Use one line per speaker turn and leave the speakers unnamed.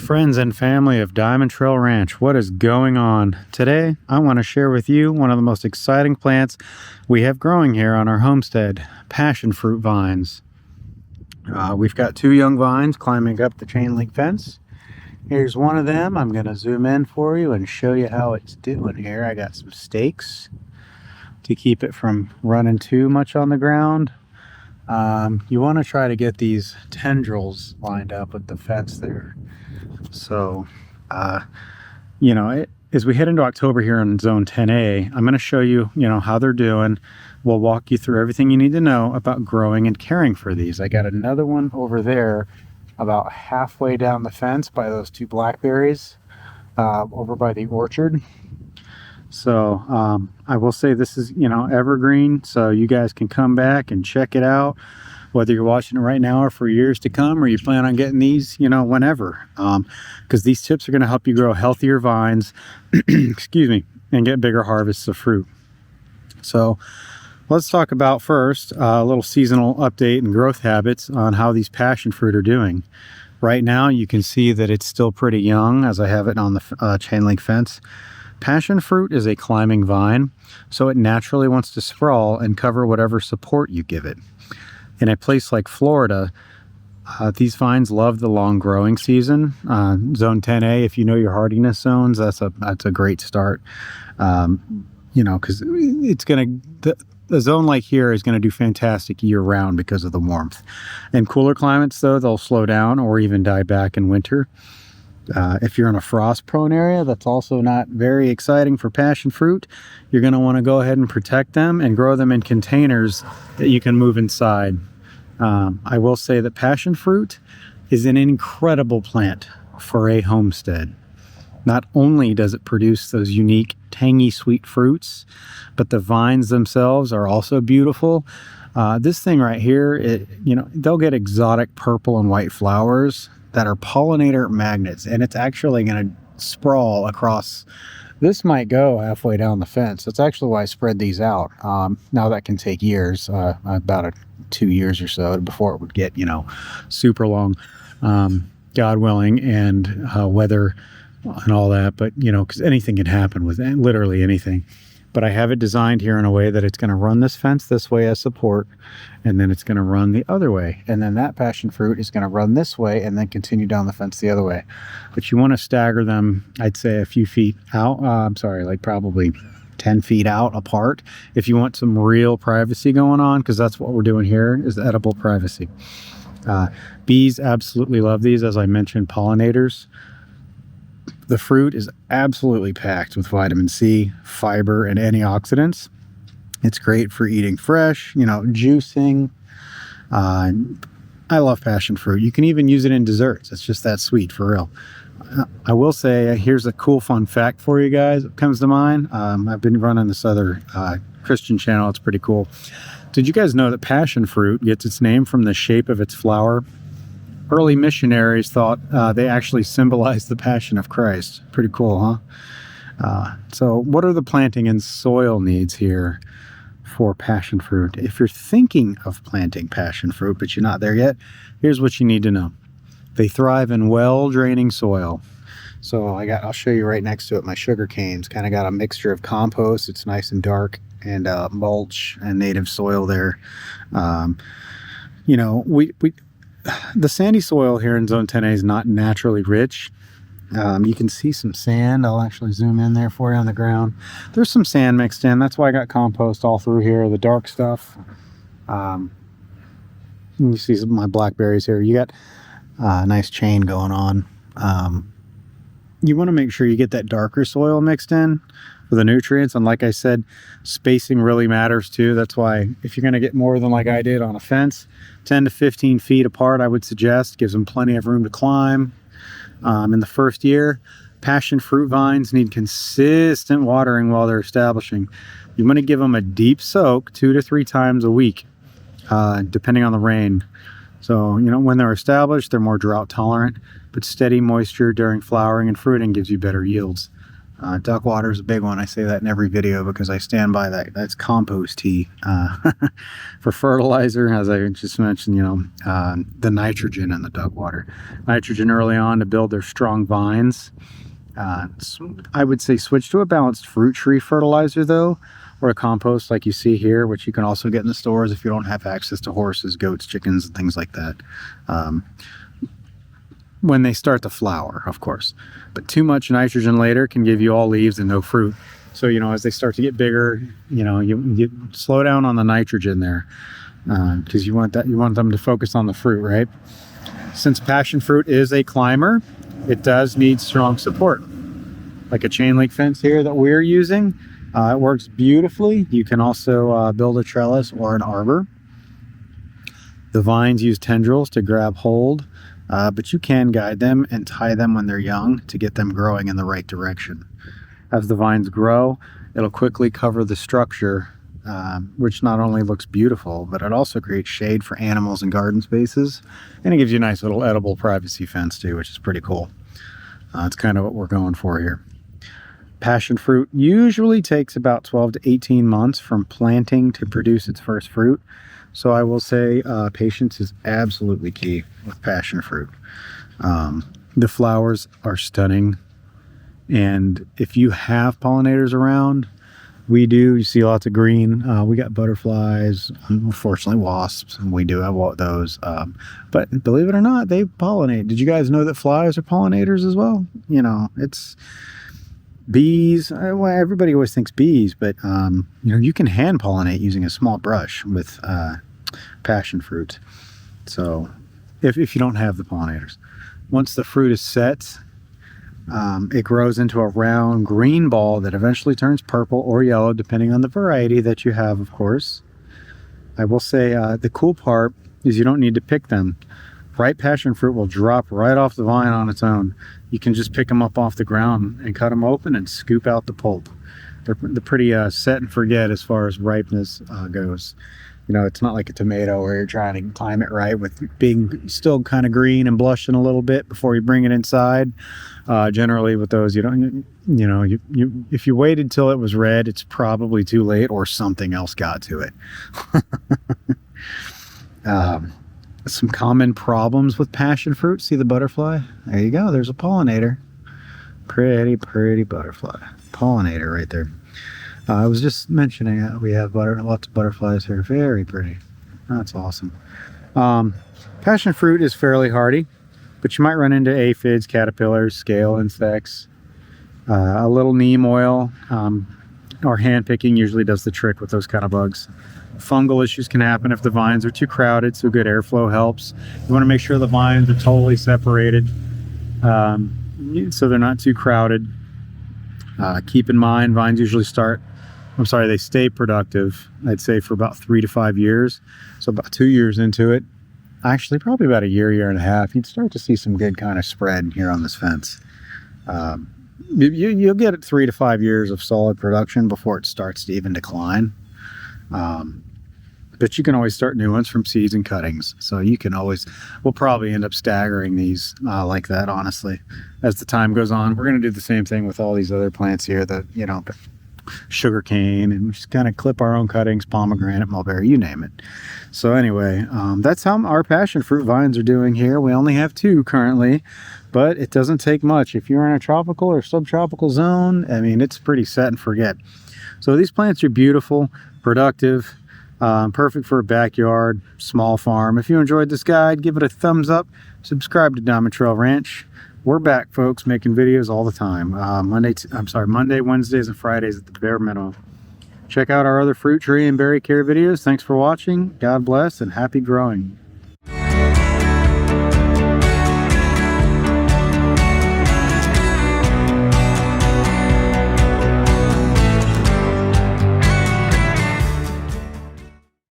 Friends and family of DiamondTrail Ranch, what is going on? Today, I want to share with you one of the most exciting plants we have growing here on our homestead, passion fruit vines. We've got two young vines climbing up the chain link fence. Here's one of them. I'm going to zoom in for you and show you how it's doing here. I got some stakes to keep it from running too much on the ground. You want to try to get these tendrils lined up with the fence there. So, as we head into October here in Zone 10A, I'm going to show you, how they're doing. We'll walk you through everything you need to know about growing and caring for these. I got another one over there about halfway down the fence by those two blackberries over by the orchard. So I will say this is, evergreen, so you guys can come back and check it out, whether you're watching it right now or for years to come, or you plan on getting these, whenever, because these tips are going to help you grow healthier vines, excuse me, and get bigger harvests of fruit. So let's talk about first a little seasonal update and growth habits on how these passion fruit are doing. Right now, you can see that it's still pretty young as I have it on the chain link fence. Passion fruit is a climbing vine, so it naturally wants to sprawl and cover whatever support you give it. In a place like Florida, these vines love the long growing season. Zone 10A, if you know your hardiness zones, that's a great start. Because it's going to, the zone like here is going to do fantastic year round because of the warmth. In cooler climates, though, they'll slow down or even die back in winter. If you're in a frost-prone area, that's also not very exciting for passion fruit. You're going to want to go ahead and protect them and grow them in containers that you can move inside. I will say that passion fruit is an incredible plant for a homestead. Not only does it produce those unique, tangy, sweet fruits, but the vines themselves are also beautiful. This thing right here, they'll get exotic purple and white flowers that are pollinator magnets, and it's actually going to sprawl across. This might go halfway down the fence. That's actually why I spread these out. Now that can take years, about 2 years or so before it would get, super long, God willing, and weather and all that. But, because anything can happen with literally anything. But I have it designed here in a way that it's going to run this fence this way as support, and then it's going to run the other way. And then that passion fruit is going to run this way and then continue down the fence the other way. But you want to stagger them, I'd say a few feet out. Like probably 10 feet out apart if you want some real privacy going on, because that's what we're doing here is edible privacy. Bees absolutely love these, as I mentioned, pollinators. The fruit is absolutely packed with vitamin C, fiber, and antioxidants. It's great for eating fresh, juicing. I love passion fruit. You can even use it in desserts. It's just that sweet, for real. I will say, here's a cool fun fact for you guys that comes to mind. I've been running this other Christian channel. It's pretty cool. Did you guys know that passion fruit gets its name from the shape of its flower? Early missionaries thought they actually symbolized the passion of Christ. Pretty cool, huh? So what are the planting and soil needs here for passion fruit? If you're thinking of planting passion fruit, but you're not there yet, here's what you need to know. They thrive in well-draining soil. So I'll show you right next to it, my sugar canes. Kind of got a mixture of compost. It's nice and dark, and mulch and native soil there. The sandy soil here in Zone 10A is not naturally rich. You can see some sand. I'll actually zoom in there for you on the ground. There's some sand mixed in. That's why I got compost all through here, the dark stuff. You see some of my blackberries here. You got a nice chain going on. You want to make sure you get that darker soil mixed in for the nutrients. And like I said, spacing really matters too. That's why if you're going to get more than like I did on a fence, 10 to 15 feet apart, I would suggest. Gives them plenty of room to climb. In the first year, passion fruit vines need consistent watering while they're establishing. You want to give them a deep soak 2 to 3 times a week, depending on the rain. So, when they're established, they're more drought tolerant, but steady moisture during flowering and fruiting gives you better yields. Duck water is a big one. I say that in every video because I stand by that. That's compost tea. For fertilizer, as I just mentioned, the nitrogen in the duck water. Nitrogen early on to build their strong vines. I would say switch to a balanced fruit tree fertilizer though, or a compost like you see here, which you can also get in the stores if you don't have access to horses, goats, chickens, and things like that. When they start to flower, of course. But too much nitrogen later can give you all leaves and no fruit. So, as they start to get bigger, you slow down on the nitrogen there, because you want them to focus on the fruit, right? Since passion fruit is a climber, it does need strong support. Like a chain link fence here that we're using, it works beautifully. You can also build a trellis or an arbor. The vines use tendrils to grab hold, but you can guide them and tie them when they're young to get them growing in the right direction. As the vines grow, it'll quickly cover the structure, which not only looks beautiful, but it also creates shade for animals and garden spaces, and it gives you a nice little edible privacy fence too, which is pretty cool. That's kind of what we're going for here. Passion fruit usually takes about 12 to 18 months from planting to produce its first fruit. So I will say patience is absolutely key with passion fruit. The flowers are stunning. And if you have pollinators around, we do, you see lots of green. We got butterflies, unfortunately wasps, and we do have those. But believe it or not, they pollinate. Did you guys know that flies are pollinators as well? It's bees. Well, everybody always thinks bees, but you can hand pollinate using a small brush with passion fruit. So if you don't have the pollinators, once the fruit is set, it grows into a round green ball that eventually turns purple or yellow, depending on the variety that you have, of course. I will say the cool part is you don't need to pick them. Ripe passion fruit will drop right off the vine on its own. You can just pick them up off the ground and cut them open and scoop out the pulp. They're pretty set and forget as far as ripeness goes. It's not like a tomato where you're trying to time it right with being still kind of green and blushing a little bit before you bring it inside. Generally with those, if you waited till it was red, it's probably too late or something else got to it. Some common problems with passion fruit. See the butterfly? There you go. There's a pollinator. Pretty butterfly. Pollinator right there. I was just mentioning we have lots of butterflies here. Very pretty. That's awesome. Passion fruit is fairly hardy, but you might run into aphids, caterpillars, scale insects. A little neem oil or hand picking usually does the trick with those kind of bugs. Fungal issues can happen if the vines are too crowded, so good airflow helps. You want to make sure the vines are totally separated so they're not too crowded. Keep in mind, vines usually they stay productive, I'd say, for about 3 to 5 years. So about 2 years into it, actually probably about a year and a half, you'd start to see some good kind of spread here on this fence. You'll get it 3 to 5 years of solid production before it starts to even decline. But you can always start new ones from seeds and cuttings. So we'll probably end up staggering these like that, honestly, as the time goes on. We're going to do the same thing with all these other plants here that, sugar cane, and just kind of clip our own cuttings, pomegranate, mulberry, you name it. So anyway, that's how our passion fruit vines are doing here. We only have 2 currently, but it doesn't take much. If you're in a tropical or subtropical zone, it's pretty set and forget. So these plants are beautiful, productive, perfect for a backyard, small farm. If you enjoyed this guide, give it a thumbs up, subscribe to DiamondTrail Ranch. We're back, folks, making videos all the time. Monday, Wednesdays, and Fridays at the bare minimum. Check out our other fruit tree and berry care videos. Thanks for watching. God bless and happy growing.